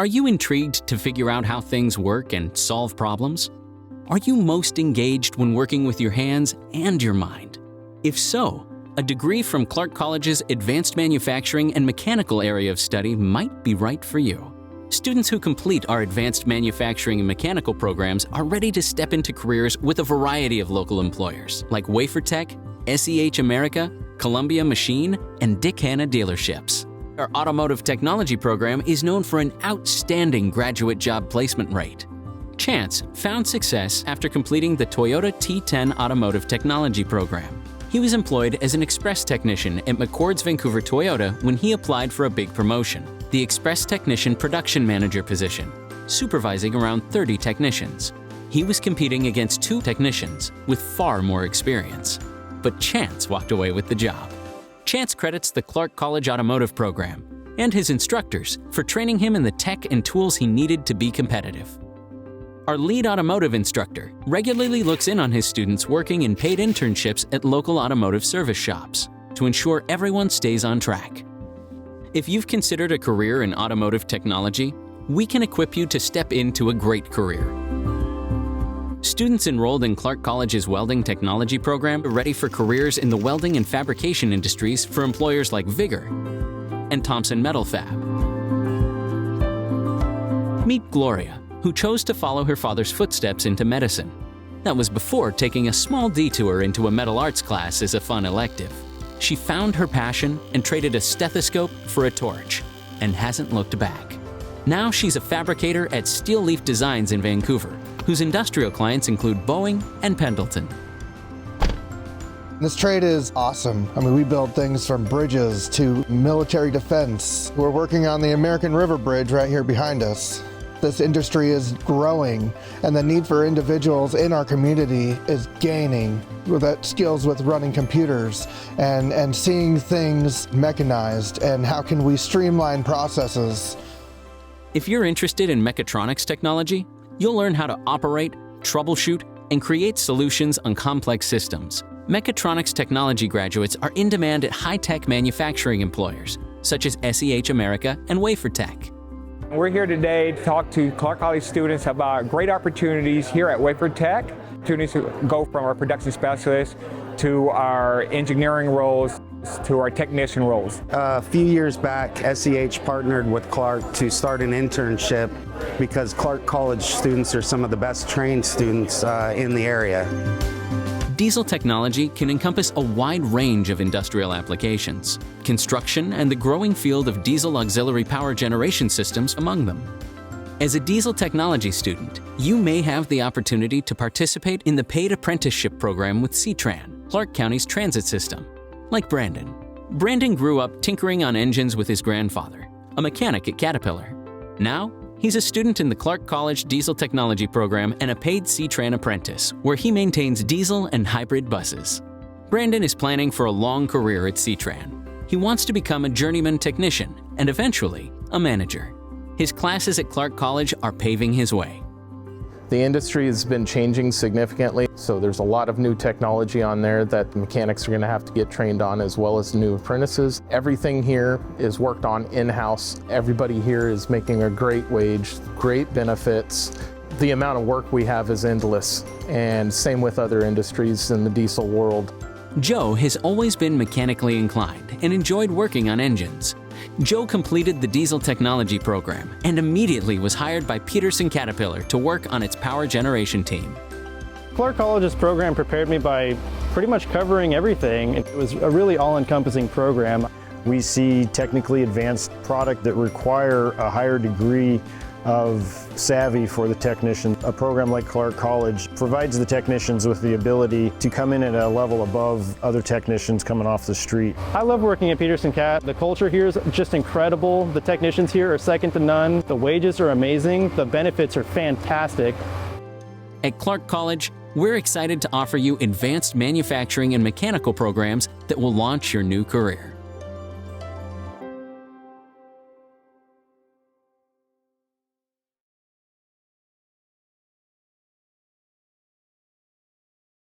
Are you intrigued to figure out how things work and solve problems? Are you most engaged when working with your hands and your mind? If so, a degree from Clark College's Advanced Manufacturing and Mechanical area of study might be right for you. Students who complete our Advanced Manufacturing and Mechanical programs are ready to step into careers with a variety of local employers like WaferTech, SEH America, Columbia Machine, and Dick Hanna dealerships. Our Automotive Technology program is known for an outstanding graduate job placement rate. Chance found success after completing the Toyota T10 Automotive Technology program. He was employed as an express technician at McCord's Vancouver Toyota when he applied for a big promotion, the Express Technician Production Manager position, supervising around 30 technicians. He was competing against 2 technicians with far more experience. But Chance walked away with the job. Chance credits the Clark College Automotive program and his instructors for training him in the tech and tools he needed to be competitive. Our lead automotive instructor regularly looks in on his students working in paid internships at local automotive service shops to ensure everyone stays on track. If you've considered a career in automotive technology, we can equip you to step into a great career. Students enrolled in Clark College's Welding Technology program are ready for careers in the welding and fabrication industries for employers like Vigor and Thompson Metal Fab. Meet Gloria, who chose to follow her father's footsteps into medicine. That was before taking a small detour into a metal arts class as a fun elective. She found her passion and traded a stethoscope for a torch, and hasn't looked back. Now she's a fabricator at Steel Leaf Designs in Vancouver, whose industrial clients include Boeing and Pendleton. This trade is awesome. I mean, we build things from bridges to military defense. We're working on the American River Bridge right here behind us. This industry is growing, and the need for individuals in our community is gaining with that skills with running computers and seeing things mechanized, and how can we streamline processes. If you're interested in mechatronics technology, you'll learn how to operate, troubleshoot, and create solutions on complex systems. Mechatronics technology graduates are in demand at high-tech manufacturing employers, such as SEH America and WaferTech. We're here today to talk to Clark College students about great opportunities here at WaferTech. Opportunities to go from our production specialists to our engineering roles to our technician roles. A few years back, SEH partnered with Clark to start an internship because Clark College students are some of the best trained students in the area. Diesel technology can encompass a wide range of industrial applications, construction and the growing field of diesel auxiliary power generation systems among them. As a diesel technology student, you may have the opportunity to participate in the paid apprenticeship program with C-Tran, Clark County's transit system. Like Brandon. Brandon grew up tinkering on engines with his grandfather, a mechanic at Caterpillar. Now, he's a student in the Clark College Diesel Technology program and a paid C-Tran apprentice, where he maintains diesel and hybrid buses. Brandon is planning for a long career at C-Tran. He wants to become a journeyman technician and eventually a manager. His classes at Clark College are paving his way. The industry has been changing significantly, so there's a lot of new technology on there that the mechanics are going to have to get trained on, as well as new apprentices. Everything here is worked on in-house. Everybody here is making a great wage, great benefits. The amount of work we have is endless, and same with other industries in the diesel world. Joe has always been mechanically inclined and enjoyed working on engines. Joe completed the Diesel Technology program and immediately was hired by Peterson Caterpillar to work on its power generation team. Clark College's program prepared me by pretty much covering everything. It was a really all-encompassing program. We see technically advanced product that require a higher degree of savvy for the technician. A program like Clark College provides the technicians with the ability to come in at a level above other technicians coming off the street. I love working at Peterson Cat. The culture here is just incredible. The technicians here are second to none. The wages are amazing. The benefits are fantastic. At Clark College, we're excited to offer you advanced manufacturing and mechanical programs that will launch your new career.